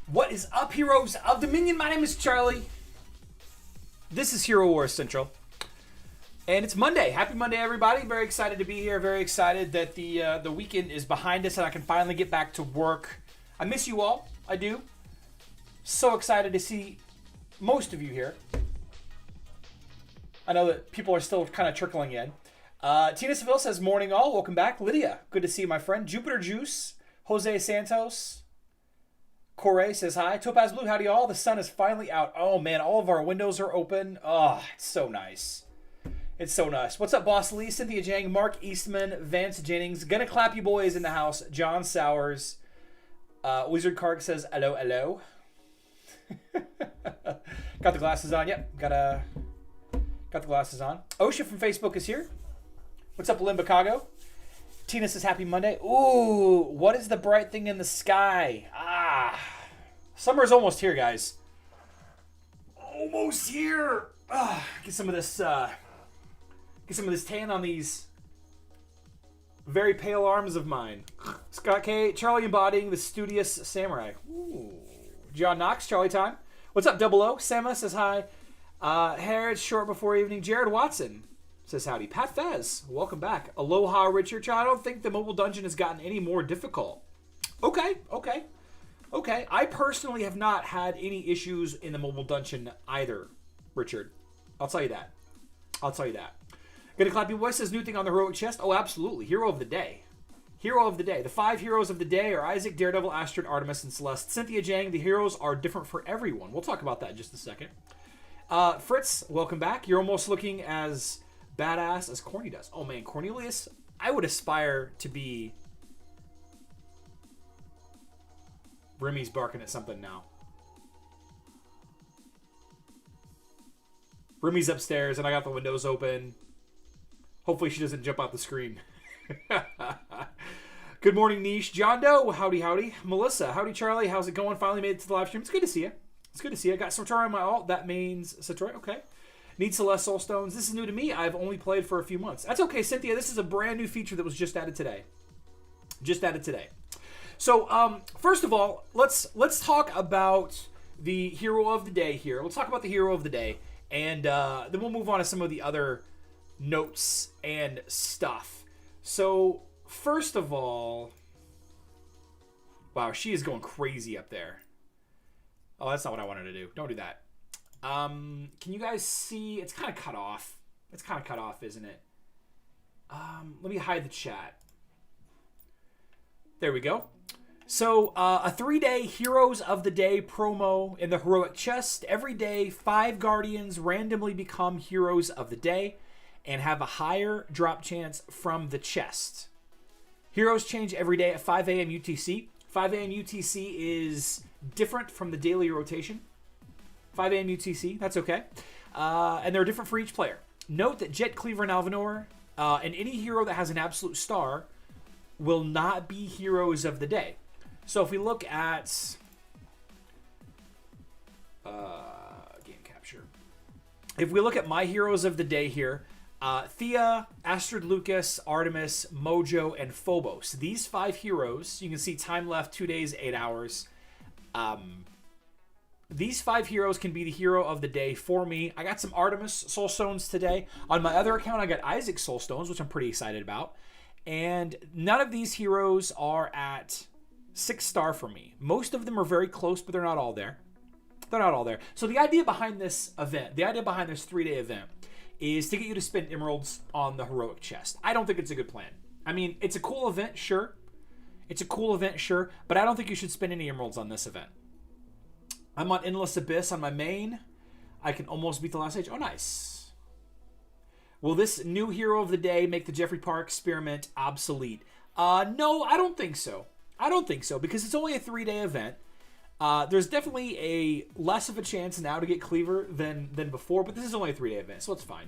What is up, heroes of Dominion? My name is Charlie. This is Hero Wars Central. And it's Monday. Happy Monday, everybody. Very excited to be here. Very excited that the weekend is behind us and I can finally get back to work. I miss you all. I do. So excited to see most of you here. I know that people are still kind of trickling in. Tina Seville says, morning all. Welcome back. Lydia, good to see you, my friend. Jupiter Juice. Jose Santos. Corey says hi. Topaz Blue, howdy all. The sun is finally out. Oh, man, all of our windows are open. Oh, it's so nice. It's so nice. What's up, Boss Lee? Cynthia Jang, Mark Eastman, Vance Jennings. Gonna clap you boys in the house. John Sowers. Wizard Karkh says, hello, hello. Got the glasses on. Yep, got the glasses on. Osha from Facebook is here. What's up, Limbacago? Tina says, happy Monday. Ooh, what is the bright thing in the sky? Summer's almost here, guys. Almost here. Get some of this tan on these very pale arms of mine. Scott K. Charlie embodying the studious samurai. Ooh. John Knox, Charlie time. What's up, Double O? Sama says hi. Harrod's short before evening. Jared Watson says howdy. Pat Fez, welcome back. Aloha, Richard. I don't think the mobile dungeon has gotten any more difficult. Okay. I personally have not had any issues in the mobile dungeon either, Richard. I'll tell you that. Gonna clap your voice says new thing on the heroic chest. Oh, absolutely. Hero of the day. The 5 heroes of the day are Isaac, Daredevil, Astaroth, Artemis, and Celeste. Cynthia Jang, the heroes are different for everyone. We'll talk about that in just a second. Fritz, welcome back. You're almost looking as badass as Corny does. Oh man, Cornelius, I would aspire to be... Remy's barking at something now. Remy's upstairs and I got the windows open. Hopefully she doesn't jump out the screen. Good morning, Niche. John Doe, howdy. Melissa, howdy, Charlie. How's it going? Finally made it to the live stream. It's good to see you. Got Sartori on my alt. That means Sartori. Okay. Need Celeste Soul Stones. This is new to me. I've only played for a few months. That's okay, Cynthia. This is a brand new feature that was just added today. So, first of all, let's talk about the hero of the day here. We'll talk about the hero of the day, and then we'll move on to some of the other notes and stuff. So, first of all, wow, she is going crazy up there. Oh, that's not what I wanted to do. Don't do that. Can you guys see? It's kind of cut off. Isn't it? Let me hide the chat. There we go. So, a 3-day Heroes of the Day promo in the Heroic Chest. Every day, 5 Guardians randomly become Heroes of the Day and have a higher drop chance from the chest. Heroes change every day at 5 a.m. UTC. 5 a.m. UTC is different from the daily rotation. 5 a.m. UTC, that's okay. And they're different for each player. Note that Jet, Cleaver, and Alvinor, and any hero that has an absolute star will not be Heroes of the Day. So if we look at game capture, if we look at my Heroes of the Day here, Thea, Astrid Lucas, Artemis, Mojo, and Phobos. These 5 heroes, you can see time left 2 days, 8 hours. These 5 heroes can be the hero of the day for me. I got some Artemis Soul Stones today. On my other account, I got Isaac Soul Stones, which I'm pretty excited about. And none of these heroes are at 6-star for me. Most of them are very close, but they're not all there. So the idea behind this event, the idea behind this 3-day event, is to get you to spend emeralds on the heroic chest. I don't think it's a good plan. I mean, it's a cool event, sure. But I don't think you should spend any emeralds on this event. I'm on Endless Abyss on my main. I can almost beat the last stage. Oh, nice. Will this new hero of the day make the Jeffrey Park experiment obsolete? No, I don't think so. Because it's only a 3-day event. There's definitely a less of a chance now to get Cleaver than before, but this is only a 3-day event, so it's fine.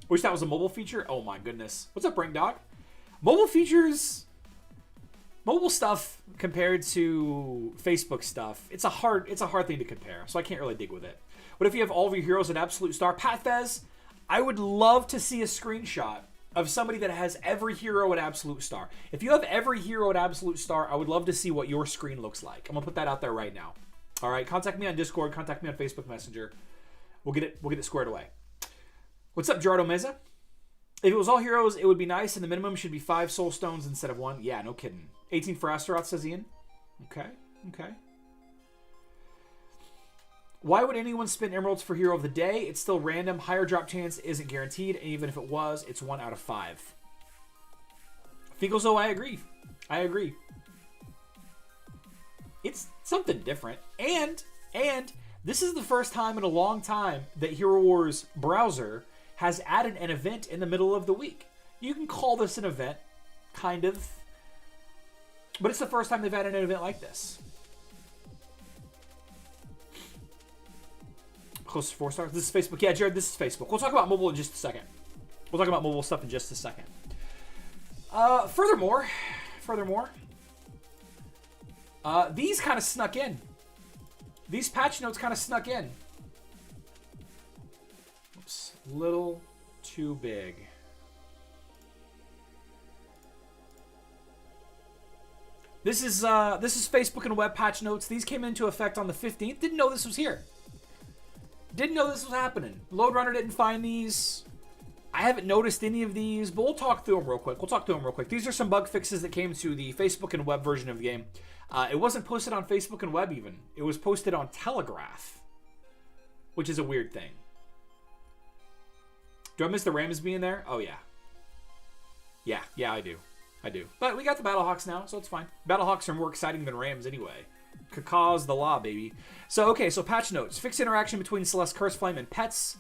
Wish that was a mobile feature. Oh my goodness. What's up, Brink Dog? Mobile features, mobile stuff compared to Facebook stuff, it's a hard thing to compare, so I can't really dig with it. What if you have all of your heroes at absolute star? Pat Fez, I would love to see a screenshot of somebody that has every hero at absolute star. If you have every hero at absolute star, I would love to see what your screen looks like. I'm gonna put that out there right now. All right, contact me on Discord. Contact me on Facebook Messenger. We'll get it squared away. What's up, Gerardo Meza? If it was all heroes, it would be nice, and the minimum should be 5 soul stones instead of 1. Yeah, no kidding. 18 for Astaroth, says Ian. Okay. Why would anyone spend emeralds for hero of the day? It's still random. Higher drop chance isn't guaranteed, and even if it was, it's 1 out of 5. Finkelzo, I agree. It's something different. And this is the first time in a long time that Hero Wars browser has added an event in the middle of the week. You can call this an event, kind of. But it's the first time they've added an event like this. Close to 4 stars. This is Facebook. Yeah, Jared, this is Facebook. We'll talk about mobile in just a second. We'll talk about mobile stuff in just a second. Furthermore, these kind of snuck in. These patch notes kind of snuck in. Oops, little too big. This is Facebook and web patch notes. These came into effect on the 15th. Didn't know this was here. Didn't know this was happening. Load Runner didn't find these. I haven't noticed any of these, but we'll talk through them real quick. These are some bug fixes that came to the Facebook and web version of the game. It wasn't posted on Facebook and web even. It was posted on Telegraph, which is a weird thing. Do I miss the Rams being there? Oh, yeah. Yeah, I do. But we got the Battlehawks now, so it's fine. Battlehawks are more exciting than Rams anyway. Kakaw's the law, baby. So patch notes. Fixed interaction between Celeste, Curse Flame, and pets.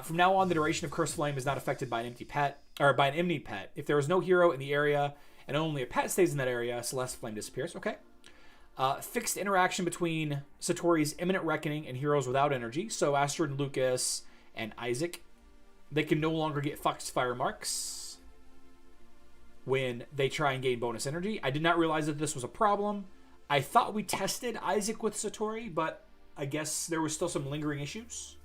From now on, the duration of Curse Flame is not affected by an empty pet, or by an enemy pet. If there is no hero in the area and only a pet stays in that area, Celeste Flame disappears. Okay. Fixed interaction between Satori's Imminent Reckoning and heroes without energy. So Astrid, Lucas, and Isaac, they can no longer get Foxfire marks when they try and gain bonus energy. I did not realize that this was a problem. I thought we tested Isaac with Satori, but I guess there was still some lingering issues.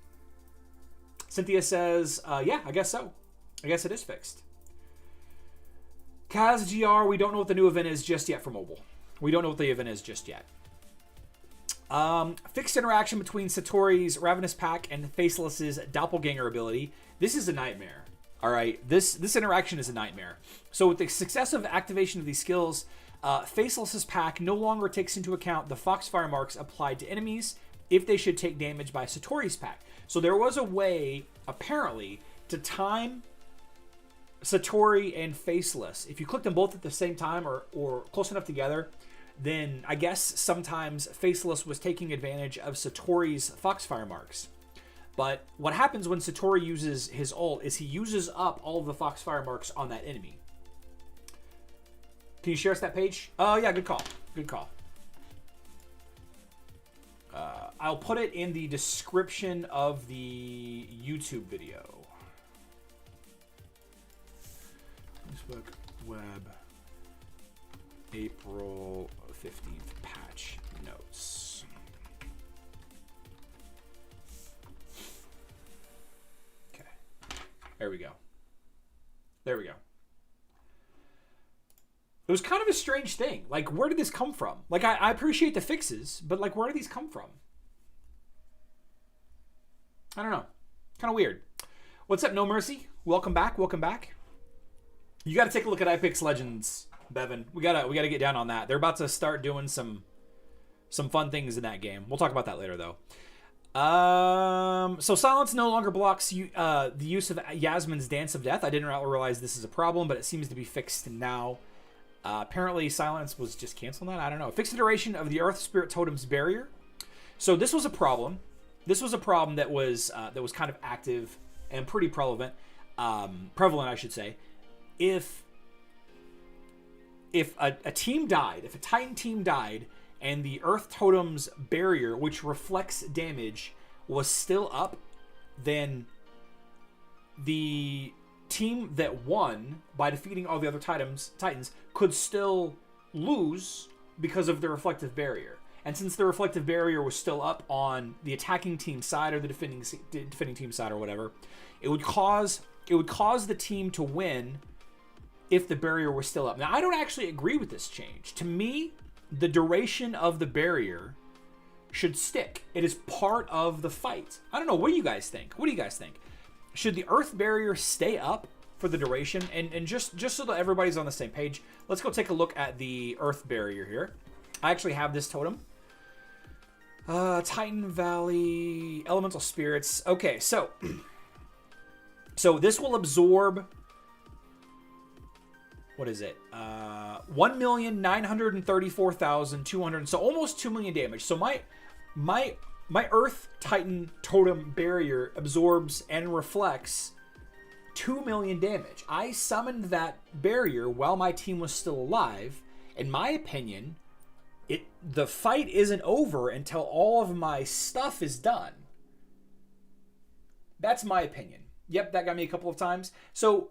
Cynthia says, yeah, I guess so. I guess it is fixed. Kaz GR, we don't know what the new event is just yet for mobile. We don't know what the event is just yet. Fixed interaction between Satori's Ravenous Pack and Faceless's Doppelganger ability. This is a nightmare. All right, this interaction is a nightmare. So with the successive activation of these skills, Faceless's pack no longer takes into account the Foxfire marks applied to enemies if they should take damage by Satori's pack. So there was a way, apparently, to time Satori and Faceless. If you click them both at the same time or close enough together, then I guess sometimes Faceless was taking advantage of Satori's Foxfire marks. But what happens when Satori uses his ult is he uses up all of the Foxfire marks on that enemy. Can you share us that page? Oh, yeah, good call. I'll put it in the description of the YouTube video. Facebook web April 15th patch notes. Okay. There we go. It was kind of a strange thing. Like, where did this come from? Like, I appreciate the fixes, but, like, where did these come from? I don't know. Kind of weird. What's up, No Mercy? Welcome back. You got to take a look at iPix Legends, Bevan. We gotta get down on that. They're about to start doing some fun things in that game. We'll talk about that later, though. So silence no longer blocks the use of Yasmin's Dance of Death. I didn't realize this is a problem, but it seems to be fixed now. Apparently, silence was just canceling that. I don't know. Fixed the duration of the Earth Spirit Totem's barrier. So this was a problem. This was a problem that was kind of active and pretty prevalent, I should say. If a team died, if a Titan team died, and the Earth Totem's barrier, which reflects damage, was still up, then the team that won by defeating all the other Titans could still lose because of the reflective barrier. And since the reflective barrier was still up on the attacking team side or the defending team side or whatever, it would cause the team to win if the barrier was still up. Now, I don't actually agree with this change. To me, the duration of the barrier should stick. It is part of the fight. I don't know. What do you guys think? What do you guys think? Should the Earth Barrier stay up for the duration? And just so that everybody's on the same page, let's go take a look at the Earth Barrier here. I actually have this totem. Titan Valley, Elemental Spirits. Okay, so this will absorb, what is it? 1,934,200, so almost 2 million damage. So my Earth Titan Totem Barrier absorbs and reflects 2 million damage. I summoned that barrier while my team was still alive. In my opinion, the fight isn't over until all of my stuff is done. That's my opinion. Yep, that got me a couple of times. So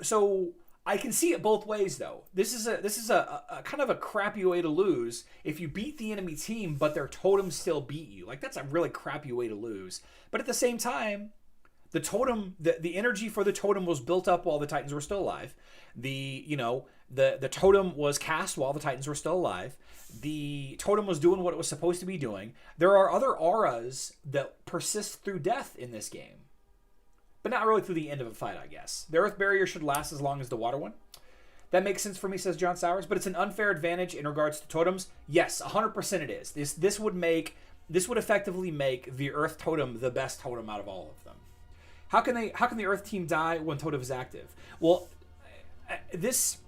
I can see it both ways, though. This is a kind of a crappy way to lose if you beat the enemy team, but their totems still beat you. Like, that's a really crappy way to lose. But at the same time, the totem, the energy for the totem was built up while the Titans were still alive. The totem was cast while the Titans were still alive. The totem was doing what it was supposed to be doing. There are other auras that persist through death in this game, but not really through the end of a fight, I guess. The Earth Barrier should last as long as the water one. That makes sense for me, says John Sowers, but it's an unfair advantage in regards to totems. Yes, 100% it is. This would effectively make the Earth Totem the best totem out of all of them. How can the Earth team die when totem is active? Well, this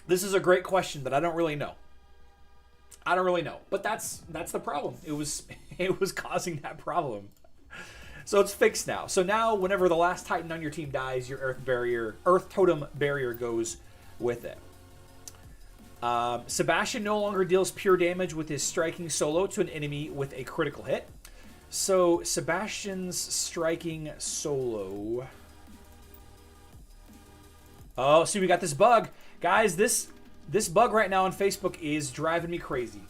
is a great question that I don't really know. But that's the problem. It was causing that problem. So it's fixed now. So now whenever the last Titan on your team dies, your Earth Totem Barrier goes with it. Sebastian no longer deals pure damage with his striking solo to an enemy with a critical hit. So Sebastian's striking solo. Oh, see, we got this bug. Guys, this bug right now on Facebook is driving me crazy.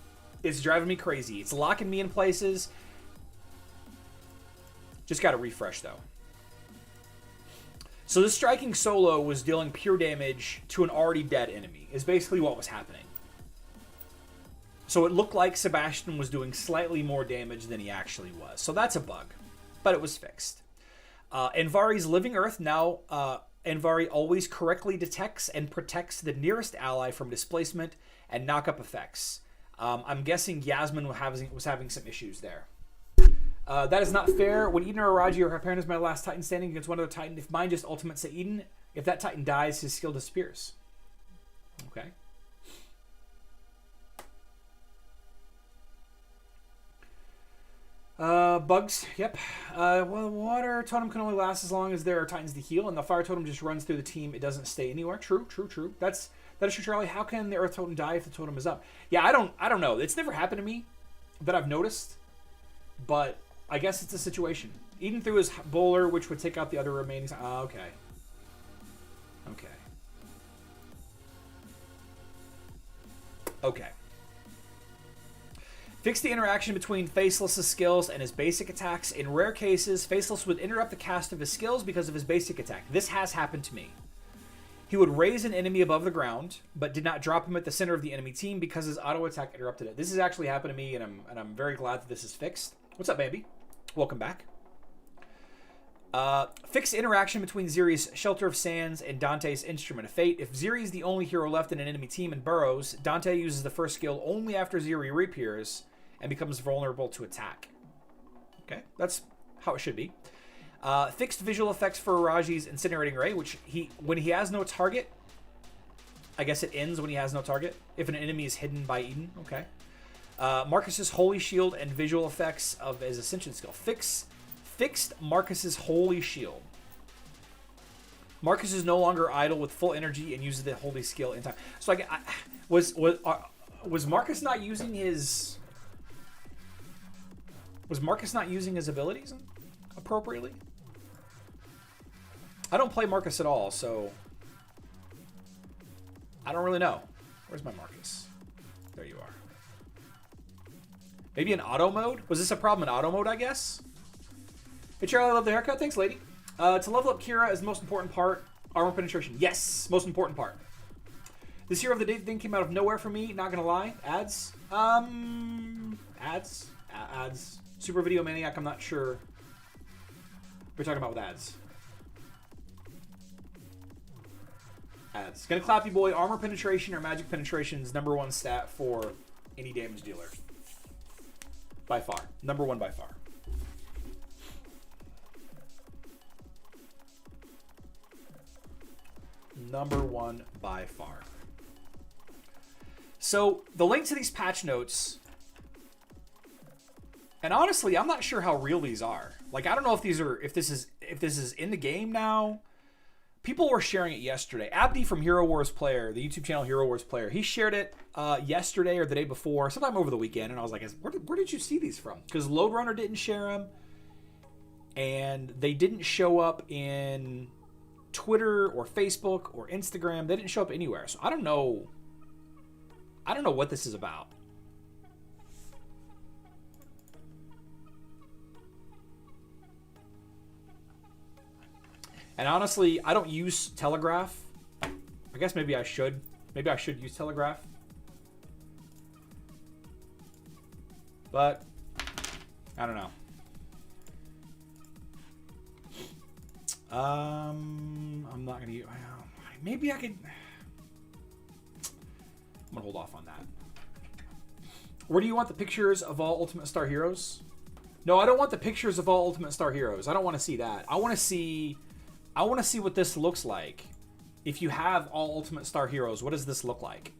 It's driving me crazy. It's locking me in places. Just got to refresh, though. So this striking solo was dealing pure damage to an already dead enemy, is basically what was happening. So it looked like Sebastian was doing slightly more damage than he actually was. So that's a bug, but it was fixed. Anvari's Living Earth now... Anvari always correctly detects and protects the nearest ally from displacement and knock-up effects. I'm guessing Yasmin was having some issues there. That is not fair. When Eden or Araji or Hyperion is my last Titan standing against one other Titan, if mine just ultimates at Eden, if that Titan dies, his skill disappears. Okay. Bugs, yep. Well, the water totem can only last as long as there are Titans to heal, and the fire totem just runs through the team. It doesn't stay anywhere. True. That is true, Charlie. How can the earth totem die if the totem is up? Yeah, I don't know. It's never happened to me that I've noticed, but I guess it's a situation. Eden threw his bowler, which would take out the other remaining... okay. Fix the interaction between Faceless's skills and his basic attacks. In rare cases, Faceless would interrupt the cast of his skills because of his basic attack. This has happened to me. He would raise an enemy above the ground, but did not drop him at the center of the enemy team because his auto attack interrupted it. This has actually happened to me, and I'm very glad that this is fixed. What's up, baby? Welcome back. Fix interaction between Ziri's Shelter of Sands and Dante's Instrument of Fate. If Ziri is the only hero left in an enemy team and burrows, Dante uses the first skill only after Ziri reappears and becomes vulnerable to attack. Okay, that's how it should be. Fixed visual effects for Raji's Incinerating Ray, which when he has no target, I guess it ends when he has no target. If an enemy is hidden by Eden, okay. Marcus's Holy Shield and visual effects of his Ascension skill. Fixed Marcus's Holy Shield. Marcus is no longer idle with full energy and uses the Holy Skill in time. So was Marcus not using his... Was Marcus not using his abilities appropriately? I don't play Marcus at all, so... I don't really know. Where's my Marcus? There you are. Maybe in auto mode? Was this a problem in auto mode, I guess? Hey, Charlie, I love the haircut. Thanks, lady. To level up Kira is the most important part. Armor penetration. Yes, most important part. This Hero of the Day thing came out of nowhere for me, not gonna lie. Ads? Ads? Ads. Super Video Maniac, I'm not sure what we're talking about with ads. Ads. Gonna clap you, boy. Armor penetration or magic penetration is #1 stat for any damage dealer. By far. #1 by far. #1 by far. So the link to these patch notes, and honestly, I'm not sure how real these are. Like, I don't know if these are, if this is in the game now. People were sharing it yesterday. Abdi from Hero Wars Player, the YouTube channel Hero Wars Player, he shared it yesterday or the day before, sometime over the weekend, and I was like, where did you see these from? Because Load Runner didn't share them, and they didn't show up in Twitter or Facebook or Instagram. They didn't show up anywhere. So I don't know what this is about. And honestly, I don't use Telegraph. I guess maybe I should. Maybe I should use Telegraph. But I don't know. I'm not gonna use. Maybe I could. I'm gonna hold off on that. Where do you want the pictures of all Ultimate Star Heroes? No, I don't want the pictures of all Ultimate Star Heroes. I don't want to see that. I want to see what this looks like. If you have all Ultimate Star Heroes, what does this look like?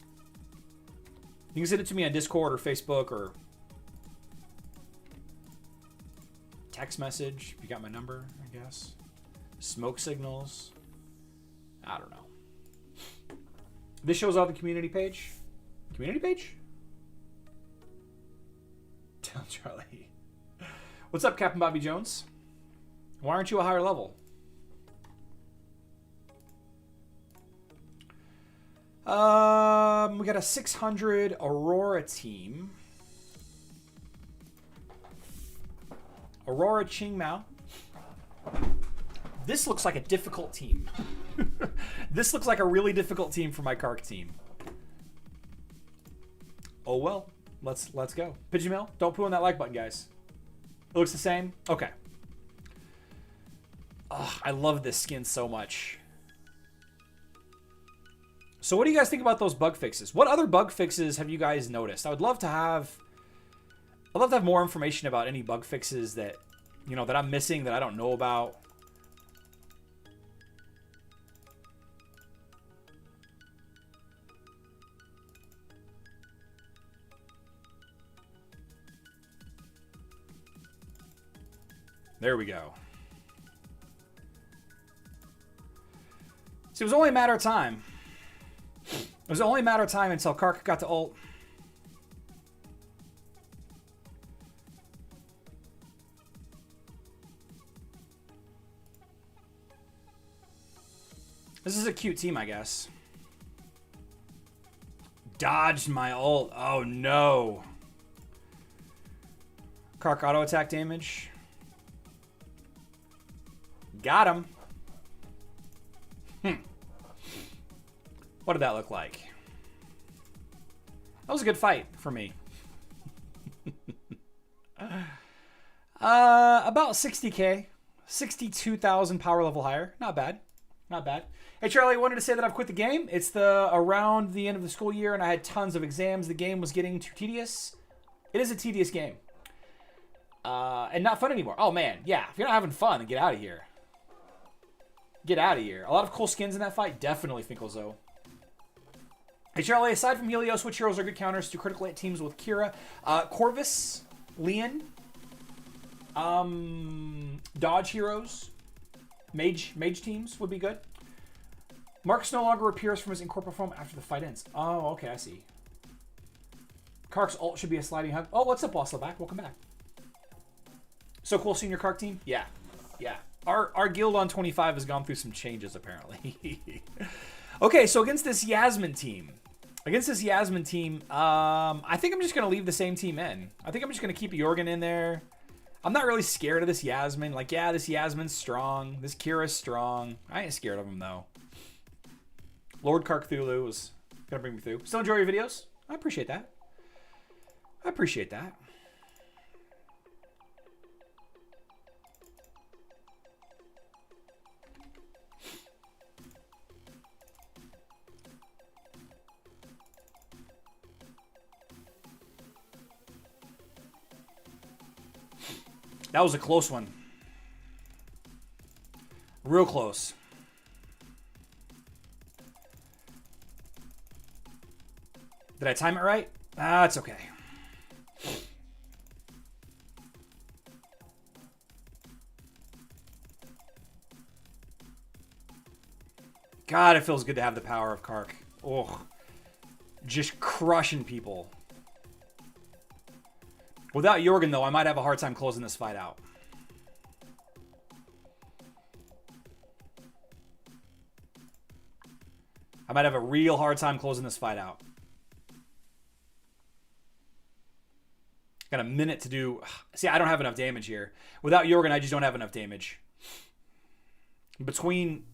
You can send it to me on Discord or Facebook or text message. If you got my number, I guess. Smoke signals. I don't know. This shows off the community page. Community page? Tell Charlie. What's up, Captain Bobby Jones? Why aren't you a higher level? We got a 600 Aurora team. Aurora Qingmao. This looks like a difficult team. This looks like a really difficult team for my Karkh team. Oh well, let's go. Pigeon Mail, don't poo on that like button, guys. It looks the same. Okay. Oh, I love this skin so much. So what do you guys think about those bug fixes? What other bug fixes have you guys noticed? I'd love to have more information about any bug fixes that, you know, that I'm missing that I don't know about. There we go. So it was only a matter of time. It was only a matter of time until Karkh got to ult. This is a cute team, I guess. Dodged my ult. Oh, no. Karkh auto attack damage. Got him. What did that look like? That was a good fight for me. About 60k. 62,000 power level higher. Not bad. Not bad. Hey, Charlie, I wanted to say that I've quit the game. It's around the end of the school year, and I had tons of exams. The game was getting too tedious. It is a tedious game. And not fun anymore. Oh, man. Yeah, if you're not having fun, then get out of here. Get out of here. A lot of cool skins in that fight. Definitely Finkelzo. Hey, Charlie, aside from Helios, which heroes are good counters to critical hit teams with Kira? Corvus, Leon, dodge heroes, mage teams would be good. Marcus no longer appears from his incorporeal form after the fight ends. Oh, okay, I see. Karkh's ult should be a sliding hug. Oh, what's up, Wassleback? Welcome back. So cool seeing your Karkh team? Yeah, yeah. Our guild on 25 has gone through some changes, apparently. Okay, so against this Yasmin team, I think I'm just going to leave the same team in. I think I'm just going to keep Jorgen in there. I'm not really scared of this Yasmin. Like, yeah, this Yasmin's strong. This Kira's strong. I ain't scared of him, though. Lord Karkthulu was going to bring me through. Still enjoy your videos? I appreciate that. I appreciate that. That was a close one. Real close. Did I time it right? Ah, it's okay. God, it feels good to have the power of Karkh. Oh, just crushing people. Without Jorgen, though, I might have a hard time closing this fight out. I might have a real hard time closing this fight out. Got a minute to do. See, I don't have enough damage here. Without Jorgen, I just don't have enough damage. Between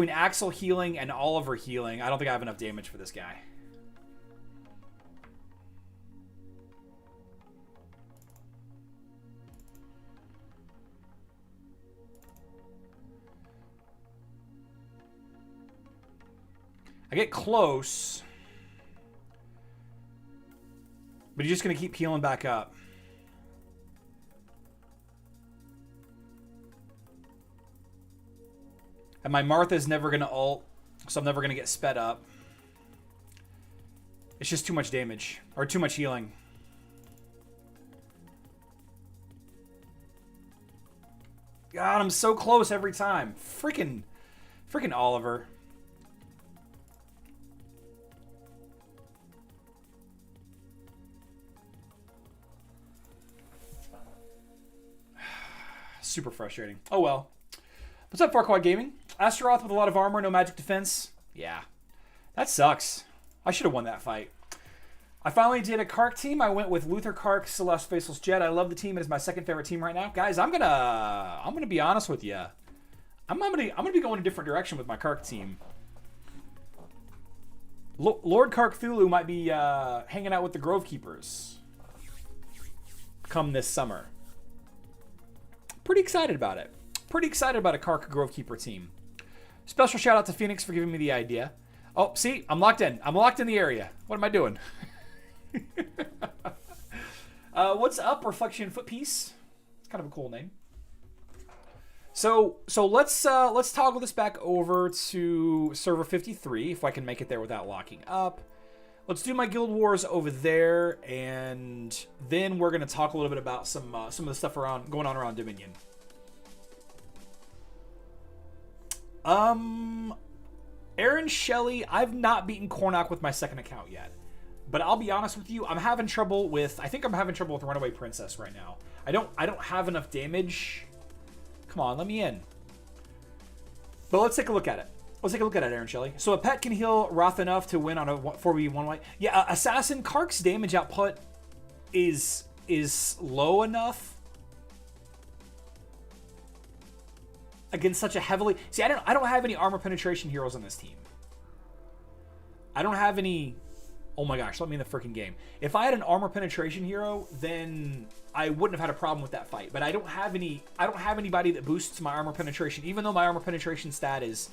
Axel healing and Oliver healing, I don't think I have enough damage for this guy. I get close, but he's just going to keep healing back up. And my Martha's never going to ult, so I'm never going to get sped up. It's just too much damage, or too much healing. God, I'm so close every time. Freaking Oliver. Super frustrating. Oh well. What's up, Farquaad Gaming? Astaroth with a lot of armor, no magic defense. Yeah. That sucks. I should have won that fight. I finally did a Karkh team. I went with Luther, Karkh, Celeste, Faceless Jet. I love the team. It is my second favorite team right now. Guys, I'm gonna be honest with you. I'm gonna be going a different direction with my Karkh team. Lord Karkthulu might be hanging out with the Grove Keepers come this summer. Pretty excited about it. Pretty excited about a Karkh Grove Keeper team. Special shout out to Phoenix for giving me the idea. Oh, see, I'm locked in. I'm locked in the area. What am I doing? What's up, Reflection Footpiece? It's kind of a cool name. So let's toggle this back over to server 53 if I can make it there without locking up. Let's do my Guild Wars over there, and then we're gonna talk a little bit about some of the stuff going on around Dominion. Aaron Shelley, I've not beaten Kornak with my second account yet. But I'll be honest with you, I think I'm having trouble with Runaway Princess right now. I don't have enough damage. Come on, let me in. But let's take a look at it. Let's take a look at it, Aaron Shelley. So a pet can heal Wrath enough to win on a 4v1 way. Yeah, Assassin Karkh's damage output is low enough against such a heavily... See, I don't have any armor penetration heroes on this team. I don't have any... Oh my gosh, let me in the freaking game. If I had an armor penetration hero, then I wouldn't have had a problem with that fight. But I don't have anybody that boosts my armor penetration, even though my armor penetration stat is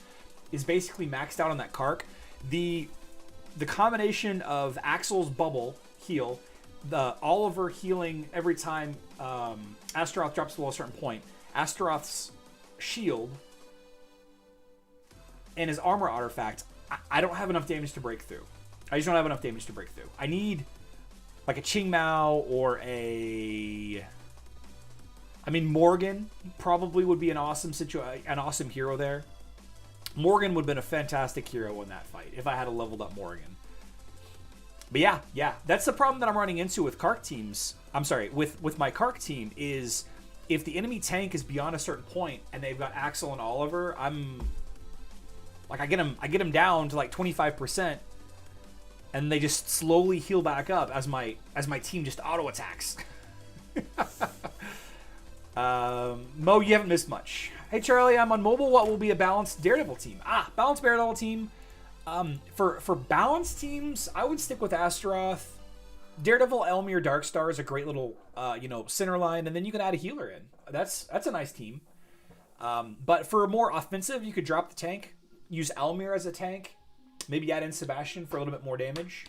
basically maxed out on that Karkh. The combination of Axel's bubble heal, the Oliver healing every time Astaroth drops below a certain point, Astaroth's shield, and his armor artifact, I don't have enough damage to break through. I just don't have enough damage to break through. I need like a Qing Mao or a... I mean, Morgan probably would be an awesome hero there. Morgan would have been a fantastic hero in that fight if I had a leveled up Morgan. But yeah, that's the problem that I'm running into with Karkh teams. I'm sorry, with my Karkh team is if the enemy tank is beyond a certain point and they've got Axel and Oliver, I'm like I get them down to like 25%, and they just slowly heal back up as my team just auto attacks. Mo, you haven't missed much. Hey Charlie, I'm on mobile. What will be a balanced DareDevil team? Balanced DareDevil team. For balanced teams, I would stick with Astaroth. DareDevil, Elmir, Darkstar is a great little center line, and then you can add a healer in. That's a nice team. But for more offensive, you could drop the tank, use Elmir as a tank, maybe add in Sebastian for a little bit more damage.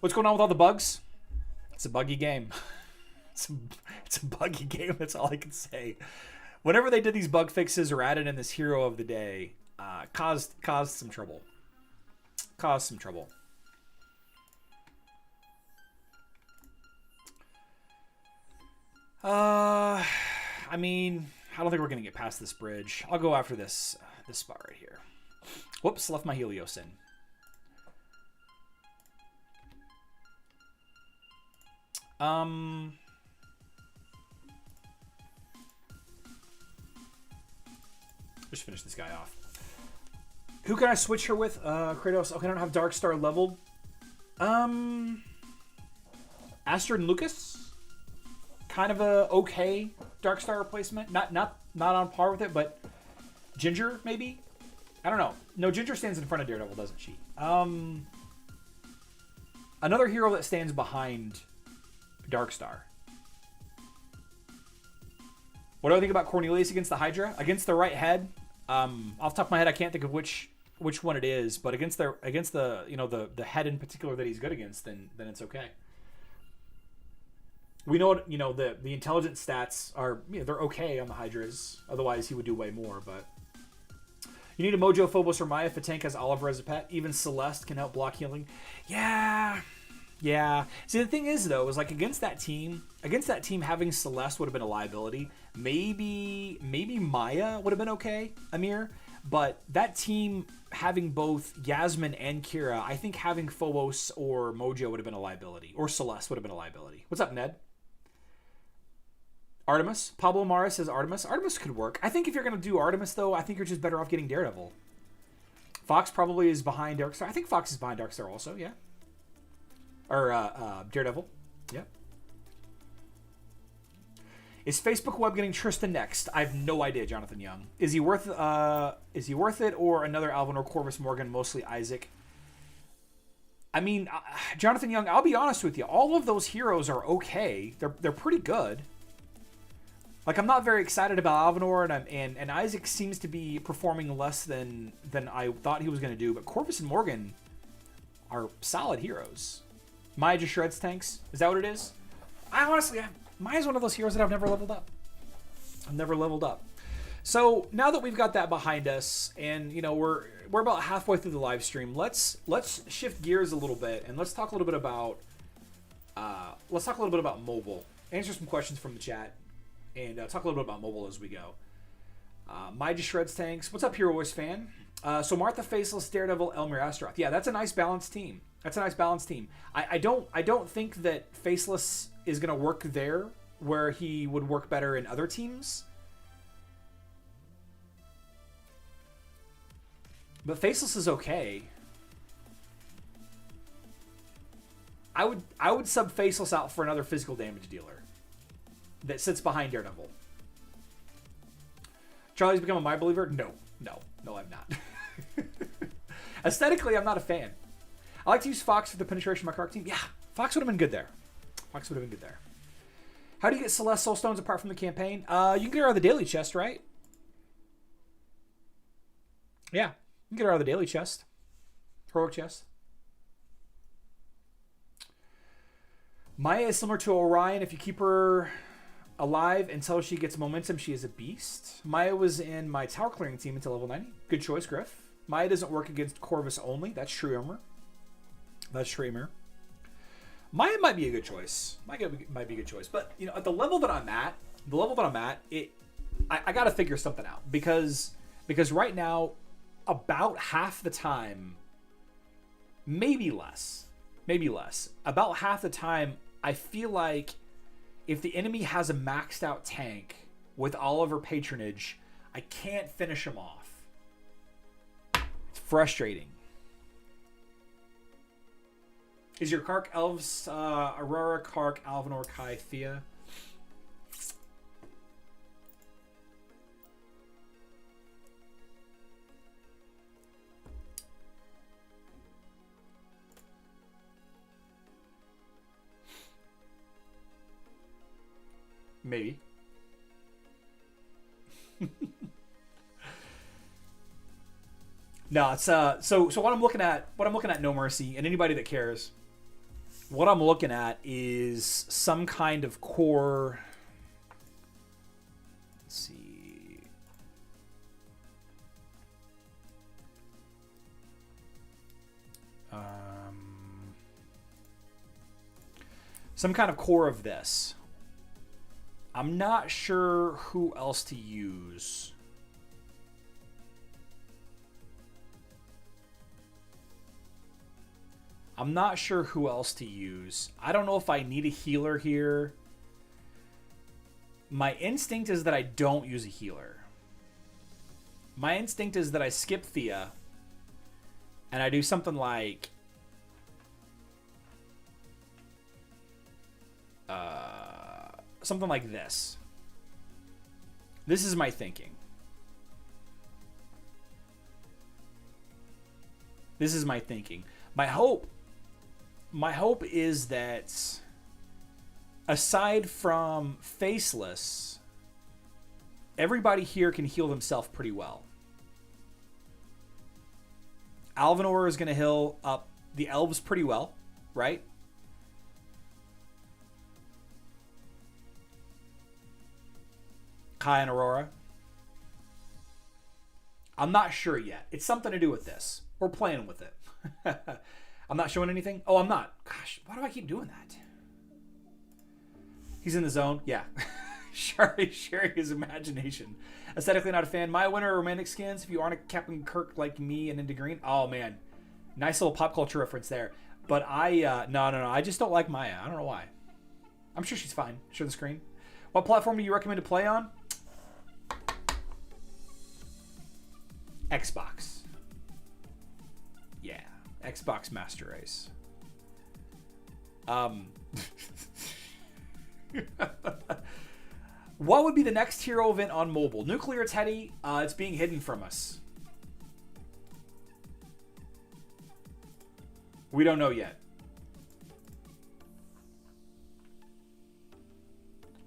What's going on with all the bugs? It's a buggy game. it's a buggy game. That's all I can say. Whenever they did these bug fixes or added in this hero of the day, caused some trouble. Caused some trouble. I mean, I don't think we're gonna get past this bridge. I'll go after this spot right here. Whoops, left my Helios in. Just finish this guy off. Who can I switch her with? Kratos. Okay, I don't have Darkstar leveled. Astrid and Lucas. Kind of a okay Darkstar replacement. Not on par with it, but Ginger maybe. I don't know. No, Ginger stands in front of Daredevil, doesn't she? Another hero that stands behind Darkstar. What do I think about Cornelius against the Hydra? Against the right head, off the top of my head, I can't think of which one it is, but against the the head in particular that he's good against, then it's okay. We know the intelligence stats are they're okay on the Hydras. Otherwise, he would do way more. But you need a Mojo, Phobos, or Maya if a tank has Oliver as a pet. Even Celeste can help block healing. Yeah. See, the thing is, though, is like against that team, having Celeste would have been a liability. Maybe Maya would have been okay, Amir. But that team having both Yasmin and Kira, I think having Phobos or Mojo would have been a liability. Or Celeste would have been a liability. What's up, Ned? Artemis. Pablo Mara says Artemis. Artemis could work. I think if you're going to do Artemis, though, I think you're just better off getting Daredevil. Fox probably is behind Darkstar. I think Fox is behind Darkstar also, yeah. Or Daredevil. Yep. Is Facebook Web getting Tristan next? I have no idea, Jonathan Young. Is he worth it or another Alvin or Corvus Morgan, mostly Isaac? I mean, Jonathan Young, I'll be honest with you. All of those heroes are okay. They're pretty good. Like, I'm not very excited about Alvinor, and Isaac seems to be performing less than I thought he was going to do. But Corvus and Morgan are solid heroes. Maya just shreds tanks. Is that what it is? Maya's one of those heroes that I've never leveled up. So now that we've got that behind us, and we're about halfway through the live stream, let's shift gears a little bit and let's talk a little bit about mobile. Answer some questions from the chat, and talk a little bit about mobile as we go. Maya just shreds tanks. What's up, Hero Voice fan? So Martha, Faceless, Daredevil, Elmir, Astaroth. Yeah, that's a nice balanced team. I don't think that Faceless is going to work there where he would work better in other teams. But Faceless is okay. I would sub Faceless out for another physical damage dealer that sits behind Daredevil. Charlie's become a My Believer? No, I'm not. Aesthetically, I'm not a fan. I like to use Fox for the penetration of my Karkh team. Yeah, Fox would have been good there. How do you get Celeste Soul Stones apart from the campaign? You can get her out of the daily chest, right? Yeah, you can get her out of the daily chest. Heroic chest. Maya is similar to Orion. If you keep her alive until she gets momentum, she is a beast. Maya was in my tower clearing team until level 90. Good choice, Griff. Maya doesn't work against Corvus only. That's true, Emmer. Maya might be a good choice. Might be a good choice. But at the level that I'm at, I got to figure something out because right now, about half the time, maybe less, about half the time, I feel like if the enemy has a maxed out tank with Oliver patronage, I can't finish him off. It's frustrating. Is your Karkh Elves Aurora, Karkh, Alvinor, Kai, Thea? Maybe. No, it's so what I'm looking at No Mercy, and anybody that cares. what I'm looking at is some kind of core. Let's see. Some kind of core of this. I'm not sure who else to use. I'm not sure who else to use. I don't know if I need a healer here. My instinct is that I don't use a healer. My instinct is that I skip Thea and I do something like this. This is my thinking. This is my thinking. My hope is that aside from Faceless, everybody here can heal themselves pretty well. Alvanor is going to heal up the Elves pretty well, right? Kai and Aurora. I'm not sure yet. It's something to do with this. We're playing with it. I'm not showing anything? Oh, I'm not. Gosh, why do I keep doing that? He's in the zone? Yeah. Sharing his imagination. Aesthetically not a fan. My winner are romantic skins. If you aren't a Captain Karkh like me and into green. Oh, man. Nice little pop culture reference there. But no. I just don't like Maya. I don't know why. I'm sure she's fine. Show the screen. What platform do you recommend to play on? Xbox. Yeah. Xbox Master Race. What would be the next hero event on mobile? Nuclear Teddy. It's being hidden from us. We don't know yet.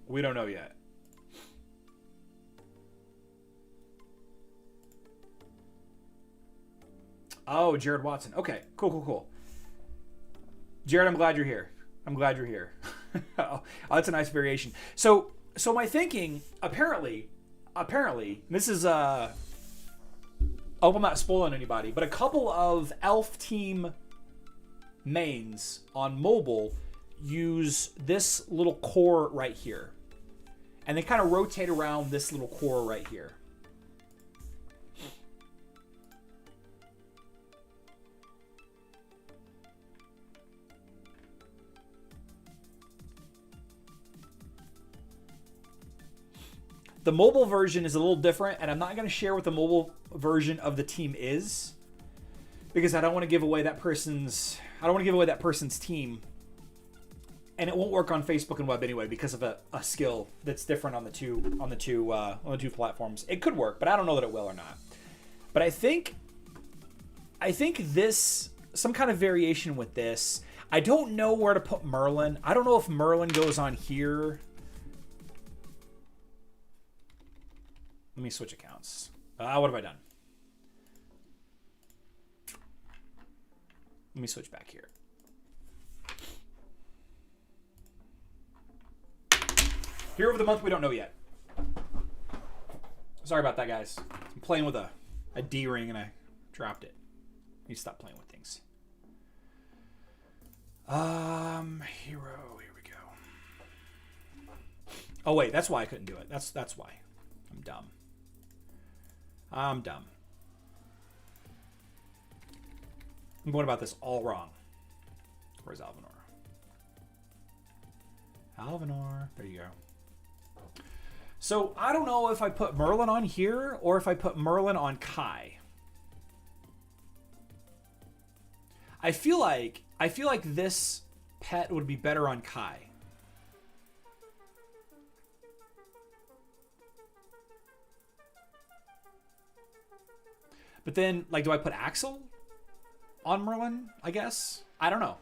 We don't know yet. Oh, Jared Watson. Okay, cool. Jared, I'm glad you're here. Oh, that's a nice variation. So my thinking, apparently, this is I hope I'm not spoiling anybody, but a couple of elf team mains on mobile use this little core right here. And they kind of rotate around this little core right here. The mobile version is a little different, and I'm not going to share what the mobile version of the team is because I don't want to give away that person's team, and it won't work on Facebook and web anyway because of a skill that's different on the two platforms. It could work, but I don't know that it will or not. But I think this, some kind of variation with this. I don't know where to put Merlin. I don't know if Merlin goes on here. Let me switch accounts. What have I done? Let me switch back here. Hero of the month, we don't know yet. Sorry about that, guys. I'm playing with a D-ring and I dropped it. I need to stop playing with things. Hero, here we go. Oh wait, that's why I couldn't do it. That's why. I'm dumb. I'm going about this all wrong. Where's Alvanor? There you go. So I don't know if I put Merlin on here or if I put Merlin on Kai. I feel like this pet would be better on Kai. But then, like, do I put Axel on Merlin, I guess? I don't know.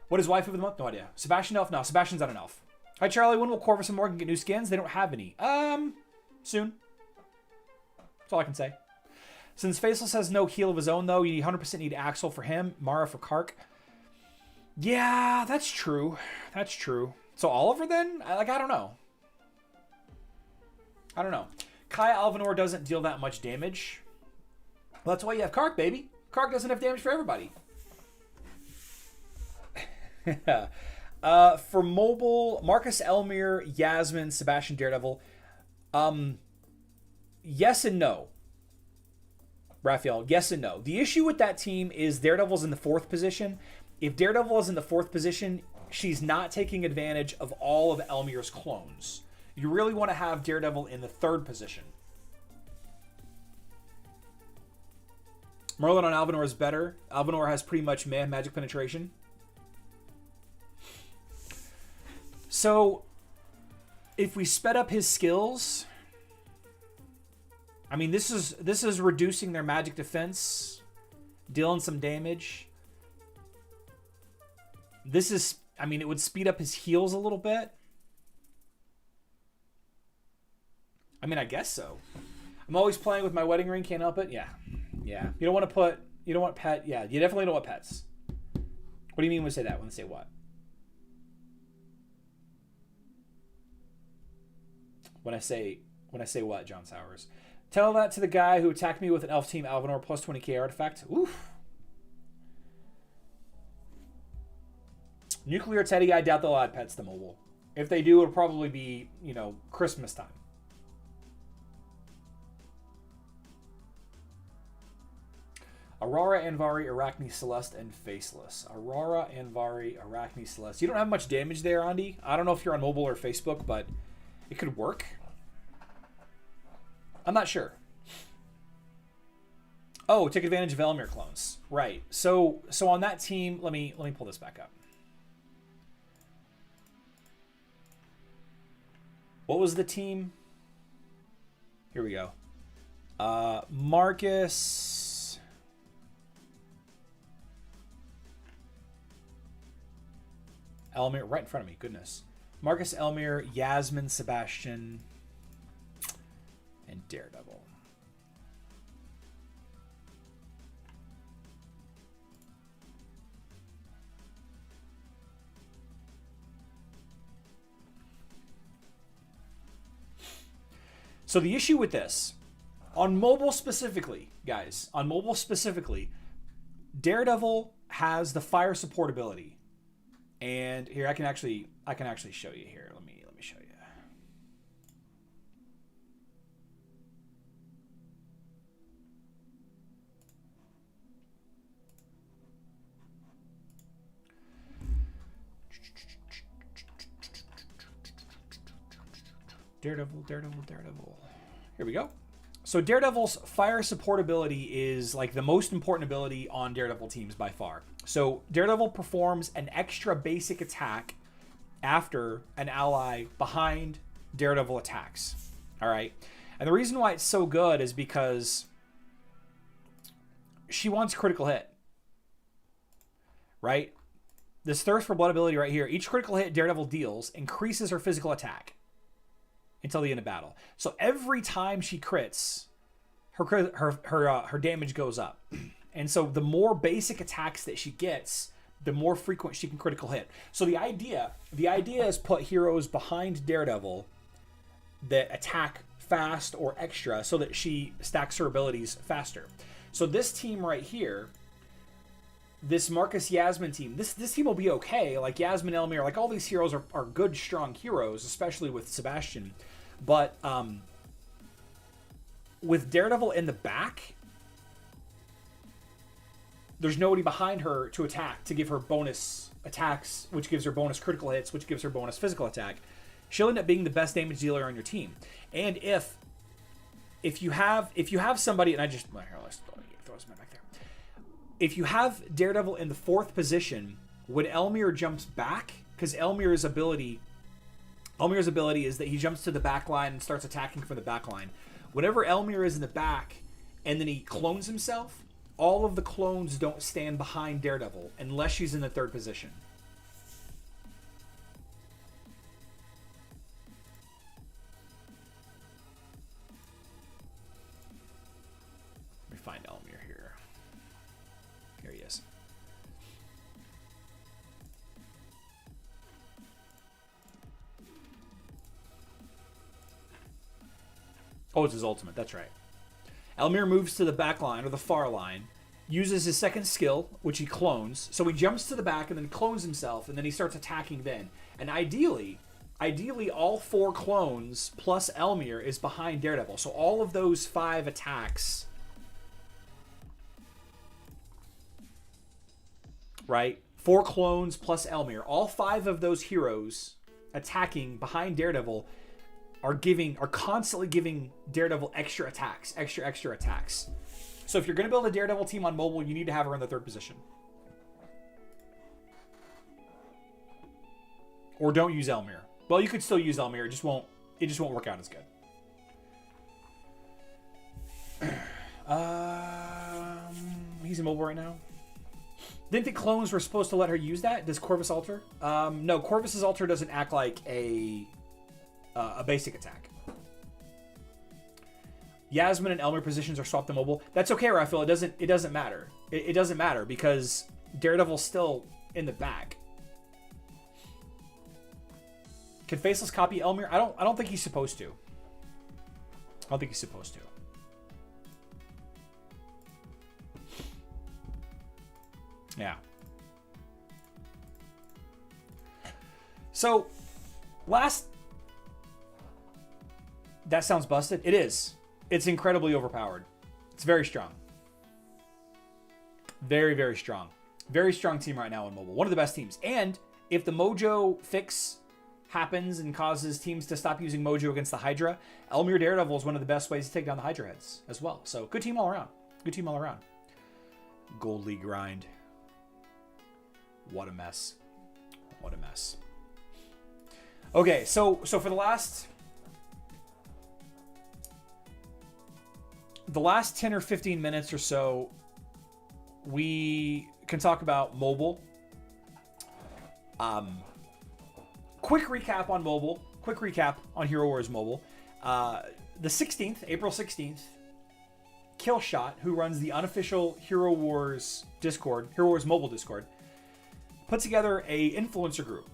What is wife of the month? No idea. Sebastian Elf? No, Sebastian's not an elf. Hi, Charlie. When will Corvus and Morgan get new skins? They don't have any. Soon. That's all I can say. Since Faceless has no heal of his own, though, you 100% need Axel for him. Mara for Karkh. Yeah, that's true. That's true. So Oliver then? I don't know. I don't know. Kai Alvanor doesn't deal that much damage. Well, that's why you have Karkh, baby. Karkh doesn't have damage for everybody. For mobile, Marcus Elmir, Yasmin, Sebastian, Daredevil. Yes and no. Raphael, yes and no. The issue with that team is Daredevil's in the 4th position. If Daredevil is in the 4th position, she's not taking advantage of all of Elmir's clones. You really want to have Daredevil in the 3rd position. Merlin on Alvanor is better. Alvanor has pretty much magic penetration. So, if we sped up his skills, I mean, this is reducing their magic defense, dealing some damage. This is, I mean, it would speed up his heals a little bit. I mean, I guess so. I'm always playing with my wedding ring, can't help it. Yeah. Yeah. You don't want pet. Yeah, you definitely don't want pets. What do you mean when we say that? When they say what? When I say what, John Sowers? Tell that to the guy who attacked me with an elf team Alvanor plus 20k artifact. Oof. Nuclear Teddy, I doubt they'll add pets to mobile. If they do, it'll probably be, Christmas time. Aurora, Anvari, Arachne, Celeste, and Faceless. Aurora, Anvari, Arachne, Celeste. You don't have much damage there, Andy. I don't know if you're on mobile or Facebook, but it could work. I'm not sure. Oh, take advantage of Elmir clones. Right. So on that team, let me pull this back up. What was the team? Here we go. Marcus. Elmir, right in front of me. Goodness. Marcus, Elmir, Yasmin, Sebastian, and Daredevil. So the issue with this, on mobile specifically, guys, on mobile specifically, Daredevil has the fire support ability. And here I can actually show you here. Let me show you. Daredevil. Here we go. So Daredevil's fire support ability is like the most important ability on Daredevil teams by far. So Daredevil performs an extra basic attack after an ally behind Daredevil attacks. All right. And the reason why it's so good is because she wants critical hit. Right? This Thirst for Blood ability right here, each critical hit Daredevil deals increases her physical attack until the end of battle. So every time she crits, her damage goes up. And so the more basic attacks that she gets, the more frequent she can critical hit. So the idea is put heroes behind Daredevil that attack fast or extra so that she stacks her abilities faster. So this team right here, this Marcus Yasmin team, this team will be okay. Like Yasmin, Elmir, like all these heroes are good, strong heroes, especially with Sebastian. But with Daredevil in the back, there's nobody behind her to attack, to give her bonus attacks, which gives her bonus critical hits, which gives her bonus physical attack. She'll end up being the best damage dealer on your team. And if you have somebody, and I just here, let's throw this back there. If you have Daredevil in the 4th position, when Elmir jumps back, because Elmir's ability is that he jumps to the back line and starts attacking from the back line. Whenever Elmir is in the back and then he clones himself, all of the clones don't stand behind Daredevil unless she's in the 3rd position. Let me find Elmir here. Here he is. Oh, it's his ultimate. That's right. Elmir moves to the back line, or the far line, uses his second skill, which he clones. So he jumps to the back and then clones himself, and then he starts attacking then. And ideally, all 4 clones plus Elmir is behind DareDevil. So all of those 5 attacks, right? 4 clones plus Elmir. All 5 of those heroes attacking behind DareDevil are constantly giving DareDevil extra attacks. So if you're going to build a DareDevil team on mobile, you need to have her in the 3rd position. Or don't use Elmir. Well, you could still use Elmir. It just won't work out as good. He's in mobile right now. Didn't the clones were supposed to let her use that? Does Corvus alter? No, Corvus's alter doesn't act like a basic attack. Yasmin and Elmer positions are swapped to mobile. That's okay, Raphael. It doesn't matter. It doesn't matter because DareDevil's still in the back. Can Faceless copy Elmir? I don't think he's supposed to. I don't think he's supposed to. Yeah. So, that sounds busted. It is. It's incredibly overpowered. It's very strong. Very, very strong. Very strong team right now on mobile. One of the best teams. And if the Mojo fix happens and causes teams to stop using Mojo against the Hydra, Elmir DareDevil is one of the best ways to take down the Hydra heads as well. So, good team all around. Good team all around. Gold League grind. What a mess. What a mess. Okay, so for the last 10 or 15 minutes or so, we can talk about mobile. Quick recap on mobile. Quick recap on Hero Wars mobile. The 16th, April 16th, Killshot, who runs the unofficial Hero Wars Discord, Hero Wars mobile Discord, put together a influencer group.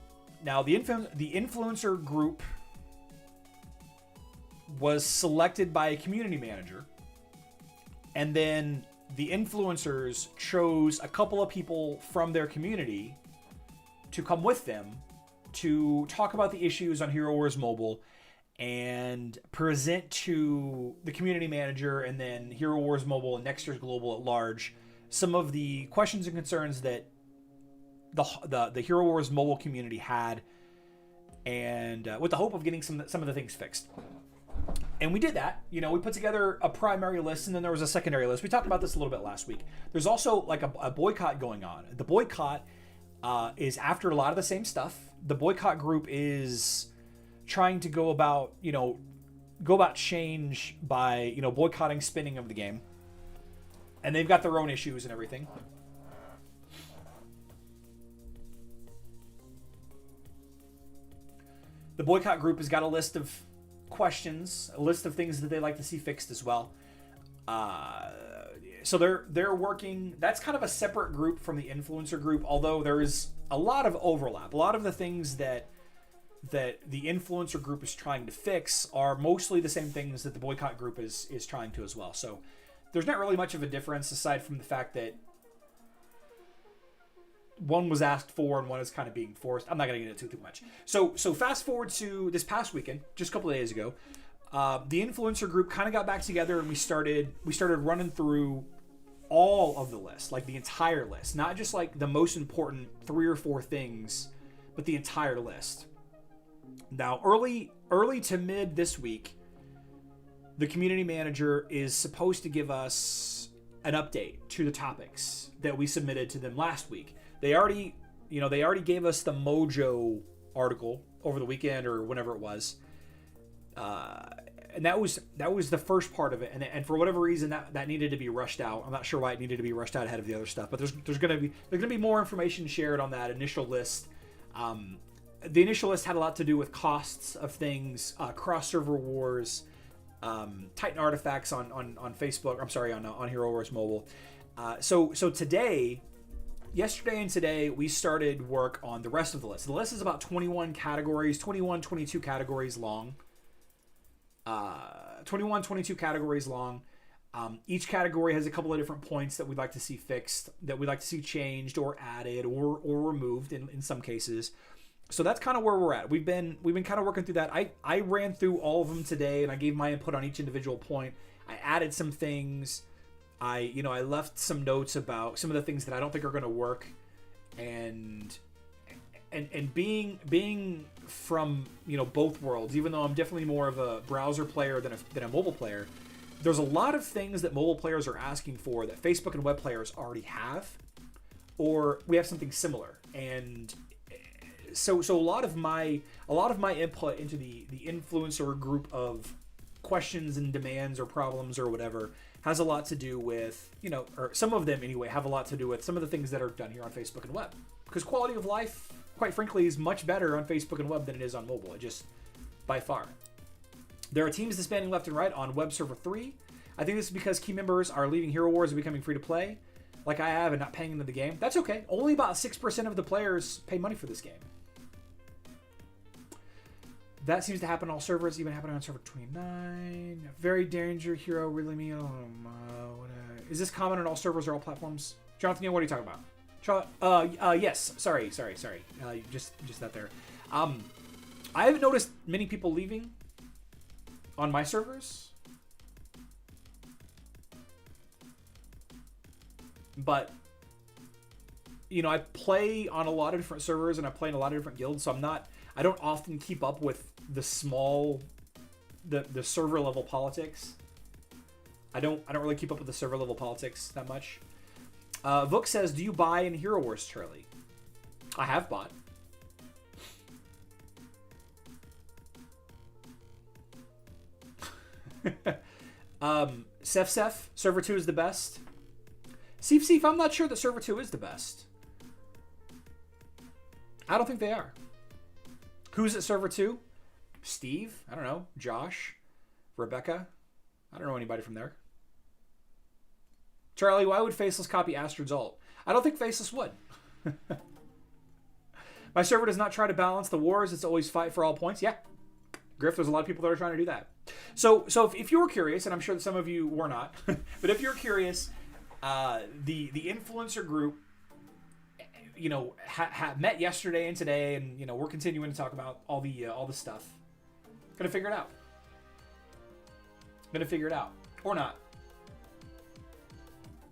Now, the influencer group was selected by a community manager, and then the influencers chose a couple of people from their community to come with them to talk about the issues on Hero Wars Mobile and present to the community manager and then Hero Wars Mobile and Next Year's Global at large some of the questions and concerns that the Hero Wars Mobile community had, and with the hope of getting some of the things fixed. And we did that. We put together a primary list, and then there was a secondary list. We talked about this a little bit last week. There's also like a boycott going on. The boycott is after a lot of the same stuff. The boycott group is trying to go about change by boycotting spinning of the game, and they've got their own issues and everything. The boycott group has got a list of questions, a list of things that they'd like to see fixed as well. So they're working. That's kind of a separate group from the influencer group, although there is a lot of overlap. A lot of the things that the influencer group is trying to fix are mostly the same things that the boycott group is trying to as well. So there's not really much of a difference aside from the fact that one was asked for and one is kind of being forced. I'm not going to get into it too much. So fast forward to this past weekend, just a couple of days ago, the influencer group kind of got back together and we started running through all of the list, like the entire list, not just like the most important 3 or 4 things, but the entire list. Now, early to mid this week, the community manager is supposed to give us an update to the topics that we submitted to them last week. They already gave us the Mojo article over the weekend or whenever it was, and that was the first part of it. And for whatever reason, that needed to be rushed out. I'm not sure why it needed to be rushed out ahead of the other stuff. But there's gonna be more information shared on that initial list. The initial list had a lot to do with costs of things, cross server wars, Titan artifacts on Facebook. I'm sorry, on Hero Wars Mobile. So yesterday and today, we started work on the rest of the list. The list is about 21 categories, 22 categories long. 21, 22 categories long. Each category has a couple of different points that we'd like to see fixed, that we'd like to see changed or added or removed in some cases. So that's kind of where we're at. We've been kind of working through that. I ran through all of them today, and I gave my input on each individual point. I added some things. I left some notes about some of the things that I don't think are going to work, and being from both worlds, even though I'm definitely more of a browser player than a mobile player, there's a lot of things that mobile players are asking for that Facebook and web players already have, or we have something similar. And so a lot of my input into the influencer group of questions and demands or problems or whatever has a lot to do with, or some of them anyway, have a lot to do with some of the things that are done here on Facebook and web. Because quality of life, quite frankly, is much better on Facebook and web than it is on mobile. Just by far. There are teams disbanding left and right on Web Server 3. I think this is because key members are leaving Hero Wars and becoming free to play, like I have, and not paying into the game. That's okay. Only about 6% of the players pay money for this game. That seems to happen on all servers, even happening on server 29. Very danger hero, really me. Is this common on all servers or all platforms? Jonathan, what are you talking about? Yes. Sorry. Just that there. I haven't noticed many people leaving on my servers, but I play on a lot of different servers and I play in a lot of different guilds, so I don't often keep up with the server level politics. I don't really keep up with the server level politics that much. Vuk says, do you buy in Hero Wars, Charlie? I have bought. Sef, server 2 is the best. Seef, I'm not sure that server 2 is the best. I don't think they are. Who's at server 2? Steve? I don't know. Josh? Rebecca? I don't know anybody from there. Charlie, why would Faceless copy Astrid's ult? I don't think Faceless would. My server does not try to balance the wars. It's always fight for all points. Yeah. Griff, there's a lot of people that are trying to do that. So if you were curious, and I'm sure that some of you were not, but if you're curious, the influencer group, met yesterday and today, and we're continuing to talk about all the stuff. Gonna figure it out, or not.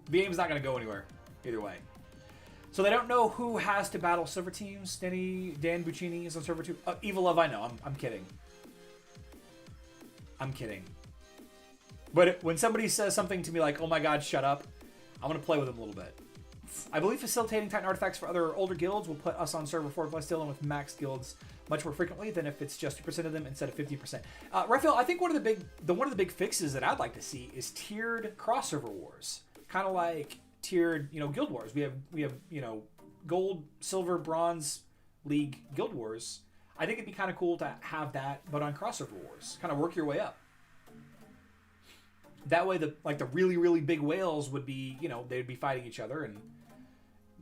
The game's not gonna go anywhere either way. So they don't know who has to battle server teams. Dan Buccini is on server 2. Evil Love, I know. I'm kidding. But when somebody says something to me like, "Oh my God, shut up," I'm gonna play with them a little bit. I believe facilitating Titan artifacts for other older guilds will put us on server 4 plus still and with max guilds much more frequently than if it's just 2% of them instead of 50%. Raphael, I think one of the big fixes that I'd like to see is tiered cross server wars, kind of like tiered guild wars. We have gold, silver, bronze league guild wars. I think it'd be kind of cool to have that, but on cross server wars, kind of work your way up. That way, the really, really big whales would be, they'd be fighting each other, and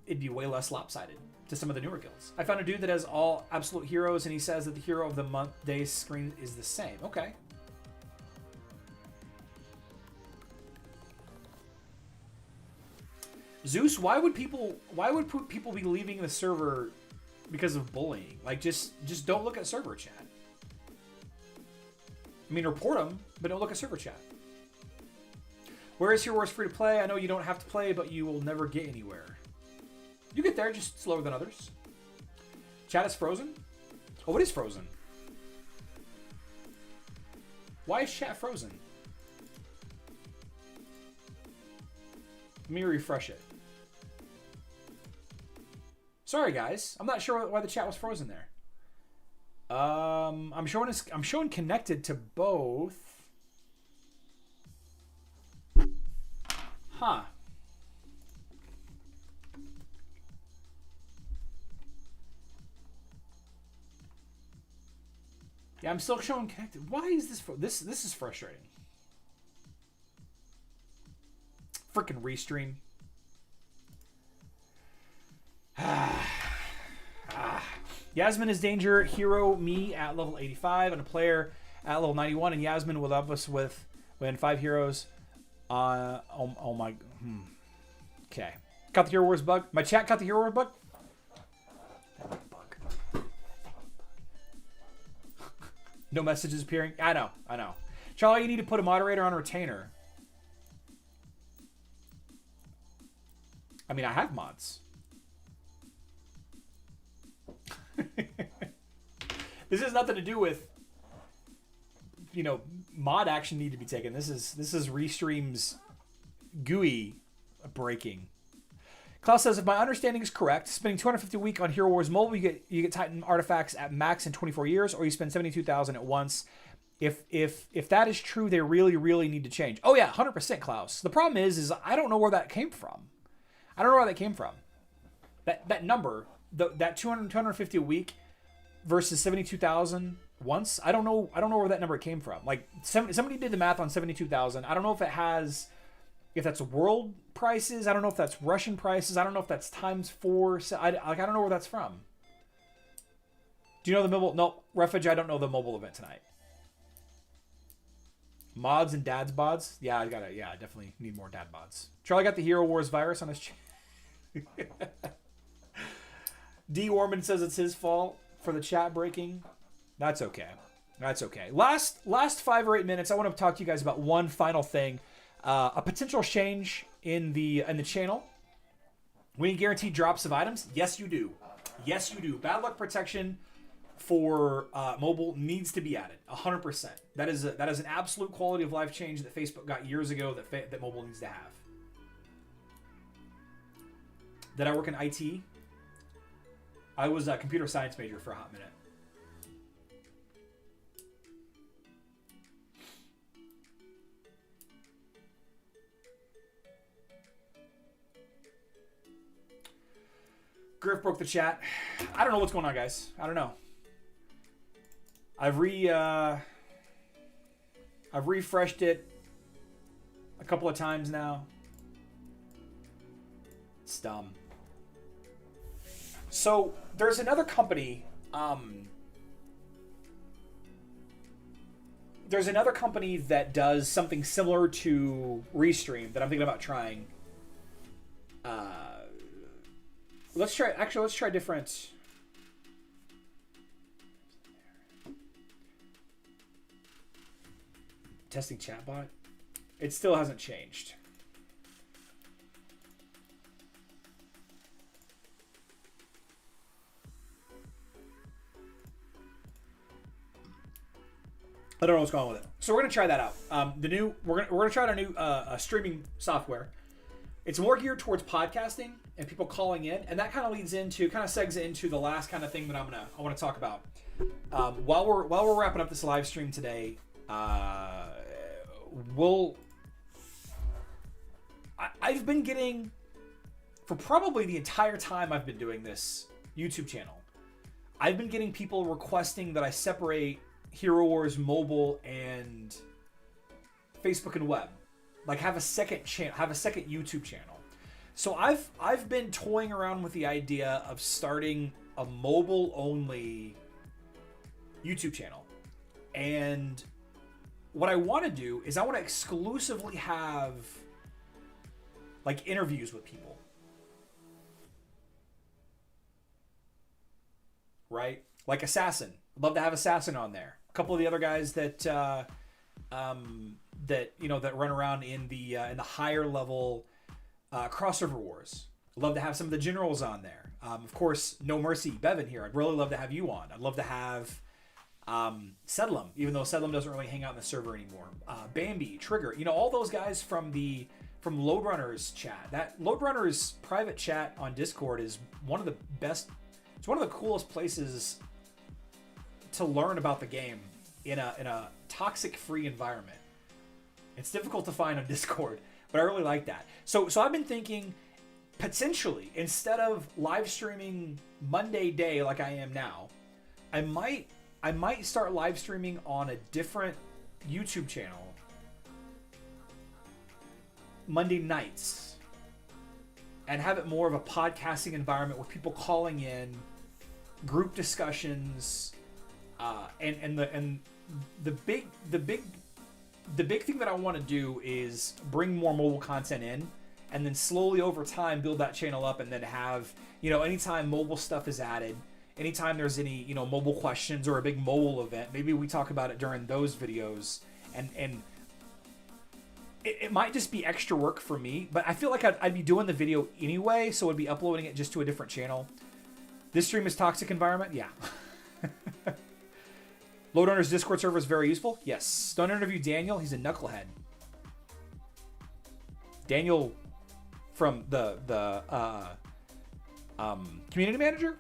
it'd be way less lopsided to some of the newer guilds. I found a dude that has all absolute heroes, and he says that the hero of the month day screen is the same. Okay. Zeus, why would people be leaving the server because of bullying? Like, just don't look at server chat. I mean, report them, but don't look at server chat. Where is Hero Wars free to play? I know you don't have to play, but you will never get anywhere. You get there, just slower than others. Chat is frozen? Oh, what is frozen? Why is chat frozen? Let me refresh it. Sorry, guys. I'm not sure why the chat was frozen there. I'm showing connected to both. Huh. Yeah, I'm still showing connected. Why is this this is frustrating. Freaking restream. Yasmin is danger hero me at level 85 and a player at level 91, and Yasmin will help us with when 5 heroes. Oh my. Okay. Caught the Hero Wars bug. My chat caught the Hero Wars bug. No messages appearing. I know. Charlie, you need to put a moderator on a retainer. I mean, I have mods. This has nothing to do with, mod action need to be taken. This is Restream's GUI breaking. Klaus says, if my understanding is correct, spending $250 a week on Hero Wars Mobile, you get Titan artifacts at max in 24 years, or you spend $72,000 at once. If that is true, they really need to change. Oh yeah, 100%, Klaus. The problem is I don't know where that came from. That number, that 250 a week versus 72,000 once. I don't know where that number came from. Like somebody did the math on 72,000. I don't know if that's world prices. I don't know if that's Russian prices. I don't know if that's times 4. I don't know where that's from. Do you know the mobile? No, Refuge, I don't know the mobile event tonight. Mods and dad's bods? Yeah, I definitely need more dad bods. Charlie got the Hero Wars virus on his channel. D. Warman says it's his fault for the chat breaking. That's okay. Last 5 or 8 minutes, I want to talk to you guys about one final thing. A potential change in the channel. We need guaranteed drops of items. Yes, you do. Bad luck protection for mobile needs to be added. 100%. That is an absolute quality of life change that Facebook got years ago that mobile needs to have. Did I work in IT? I was a computer science major for a hot minute. Griff broke the chat. I don't know what's going on, guys. I don't know. I've refreshed it a couple of times now. It's dumb. So there's another company. There's another company that does something similar to Restream that I'm thinking about trying. Let's try different. Testing chatbot. It still hasn't changed. I don't know what's going on with it. So we're gonna try that out. We're gonna try out our new streaming software. It's more geared towards podcasting and people calling in, and that kind of segs into the last kind of thing that I want to talk about. While we're wrapping up this live stream today, I've been getting, for probably the entire time I've been doing this YouTube channel, I've been getting people requesting that I separate Hero Wars Mobile and Facebook and web. Like have a second YouTube channel. So I've been toying around with the idea of starting a mobile only YouTube channel. And what I want to do is I want to exclusively have like interviews with people. Right? Like Assassin. I'd love to have Assassin on there. A couple of the other guys that run around in the higher level crossover wars. I'd love to have some of the generals on there. Of course, No Mercy, Bevan here. I'd really love to have you on. I'd love to have Sedlum, even though Sedlum doesn't really hang out in the server anymore. Bambi, Trigger, all those guys from Loadrunner's chat. That Loadrunner's private chat on Discord is one of the best. It's one of the coolest places to learn about the game in a toxic-free environment. It's difficult to find on Discord, but I really like that. So I've been thinking, potentially, instead of live streaming Monday day like I am now, I might start live streaming on a different YouTube channel Monday nights and have it more of a podcasting environment with people calling in, group discussions, and the big thing that I want to do is bring more mobile content in, and then slowly over time build that channel up, and then have, you know, anytime mobile stuff is added, anytime there's any, you know, mobile questions or a big mobile event, maybe we talk about it during those videos, and it might just be extra work for me, but I feel like I'd be doing the video anyway, so I'd be uploading it just to a different channel. This stream is toxic environment? Yeah. Load Owner's Discord server is very useful? Yes. Don't interview Daniel. He's a knucklehead. Daniel from the community manager?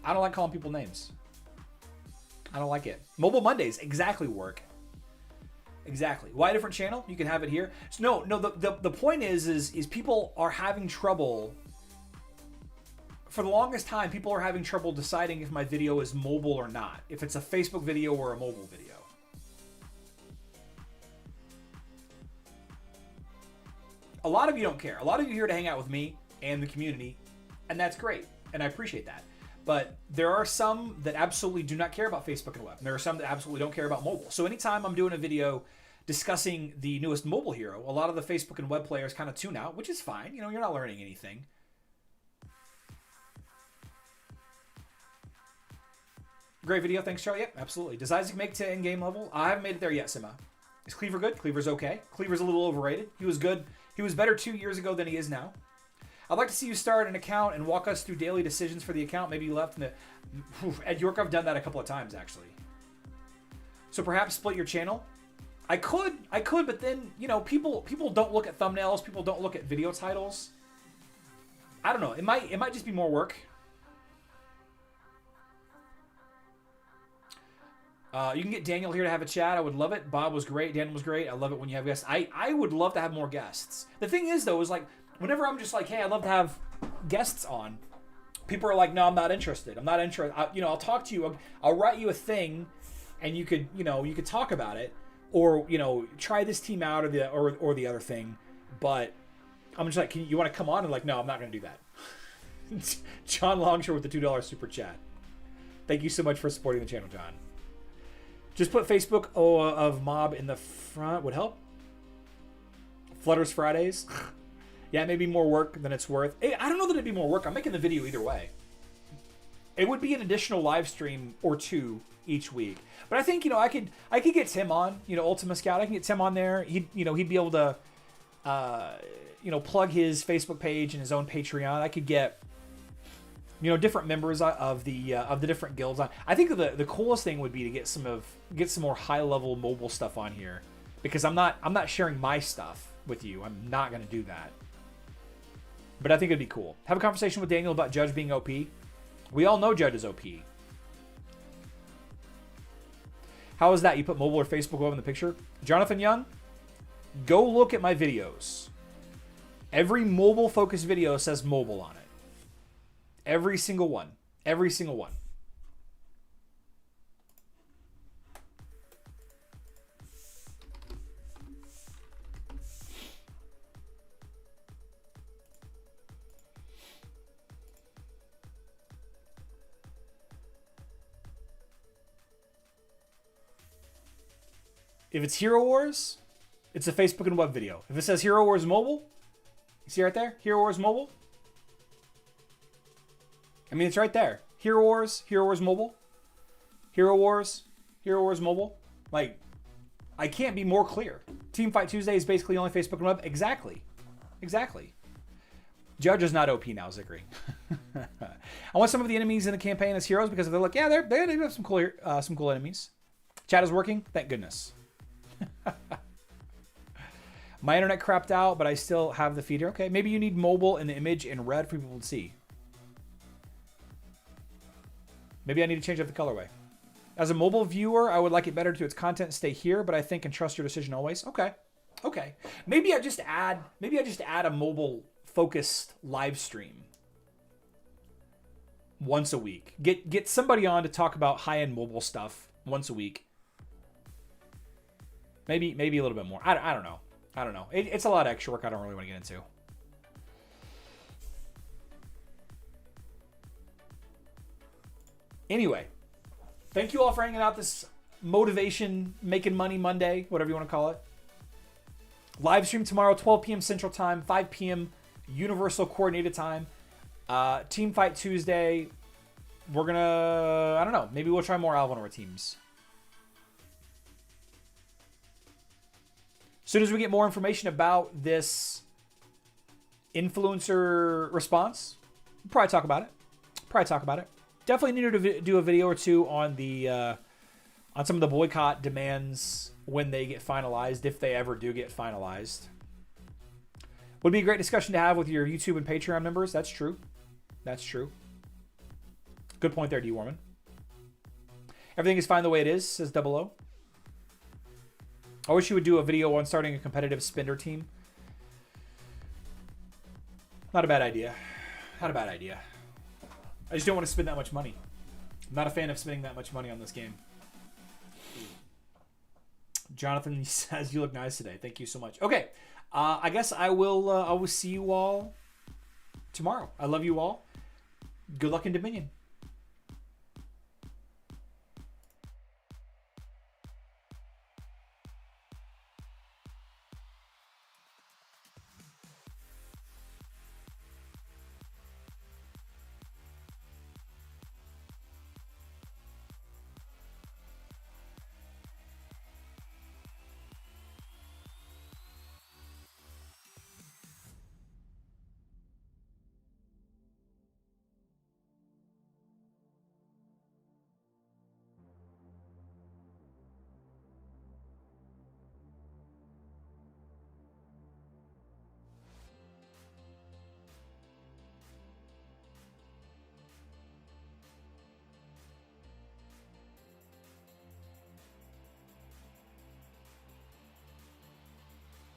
I don't like calling people names. I don't like it. Mobile Mondays exactly work. Exactly. Why a different channel? You can have it here. So no. The point is people are having trouble. For the longest time, people are having trouble deciding if my video is mobile or not. If it's a Facebook video or a mobile video. A lot of you don't care. A lot of you are here to hang out with me and the community, and that's great, and I appreciate that. But there are some that absolutely do not care about Facebook and web. And there are some that absolutely don't care about mobile. So anytime I'm doing a video discussing the newest mobile hero, a lot of the Facebook and web players kind of tune out, which is fine. You know, you're not learning anything. Great video. Thanks, Charlie. Yep, absolutely. Does Isaac make to in-game level? I haven't made it there yet, Sima. Is Cleaver good? Cleaver's okay. Cleaver's a little overrated. He was good. He was better 2 years ago than he is now. I'd like to see you start an account and walk us through daily decisions for the account. Maybe you left in the... At York, I've done that a couple of times, actually. So perhaps split your channel? I could, but then, you know, people don't look at thumbnails. People don't look at video titles. I don't know. It might just be more work. You can get Daniel here to have a chat. I would love it. Bob was great. Daniel was great. I love it when you have guests. I would love to have more guests. The thing is, though, is like, whenever I'm just like, hey, I'd love to have guests on, people are like, no, I'm not interested. I'm not interested. I'll talk to you. I'll write you a thing, and you could talk about it, or, you know, try this team out or the other thing. But I'm just like, you want to come on? And like, no, I'm not going to do that. John Longshore with the $2 super chat. Thank you so much for supporting the channel, John. Just put Facebook of Mob in the front would help. Flutters Fridays. Yeah, maybe more work than it's worth. I don't know that it'd be more work. I'm making the video either way. It would be an additional live stream or two each week. But I think, you know, I could get Tim on, you know, Ultima Scout. I can get Tim on there. He'd be able to, you know, plug his Facebook page and his own Patreon. I could get, you know, different members of the different guilds on. I think the coolest thing would be to get some more high level mobile stuff on here, because I'm not sharing my stuff with you. I'm not going to do that. But I think it'd be cool. Have a conversation with Daniel about Judge being OP. We all know Judge is OP. How is that? You put mobile or Facebook web in the picture? Jonathan Young, go look at my videos. Every mobile focused video says mobile on it. Every single one. Every single one. If it's Hero Wars, it's a Facebook and web video. If it says Hero Wars Mobile, you see right there? Hero Wars Mobile. I mean, it's right there. Hero Wars Mobile. Hero Wars Mobile. Like, I can't be more clear. Teamfight Tuesday is basically only Facebook and web. Exactly. Judge is not OP now, Zikri. I want some of the enemies in the campaign as heroes because they're like, yeah, they have some cool enemies. Chat is working. Thank goodness. My internet crapped out, but I still have the feeder. Okay, maybe you need mobile and the image in red for people to see. Maybe I need to change up the colorway. As a mobile viewer, I would like it better to its content stay here, but I think and trust your decision always. Okay. Maybe I just add a mobile focused live stream once a week. Get somebody on to talk about high-end mobile stuff once a week. Maybe a little bit more. I don't know. It's a lot of extra work I don't really want to get into. Anyway, Thank you all for hanging out this motivation, making money Monday, whatever you want to call it. Live stream tomorrow, 12 p.m. Central Time, 5 p.m. Universal Coordinated Time. Team Fight Tuesday. We're going to, I don't know, maybe we'll try more out of one of our teams. As soon as we get more information about this influencer response, we'll probably talk about it. Definitely need to do a video or two on the on some of the boycott demands when they get finalized, if they ever do get finalized. Would be a great discussion to have with your YouTube and Patreon members. That's true. That's true. Good point there, D. Warman. Everything is fine the way it is, says Double O. I wish you would do a video on starting a competitive spender team. Not a bad idea. Not a bad idea. I just don't want to spend that much money. I'm not a fan of spending that much money on this game. Jonathan says you look nice today. Thank you so much. Okay, I guess I will see you all tomorrow. I love you all. Good luck in Dominion.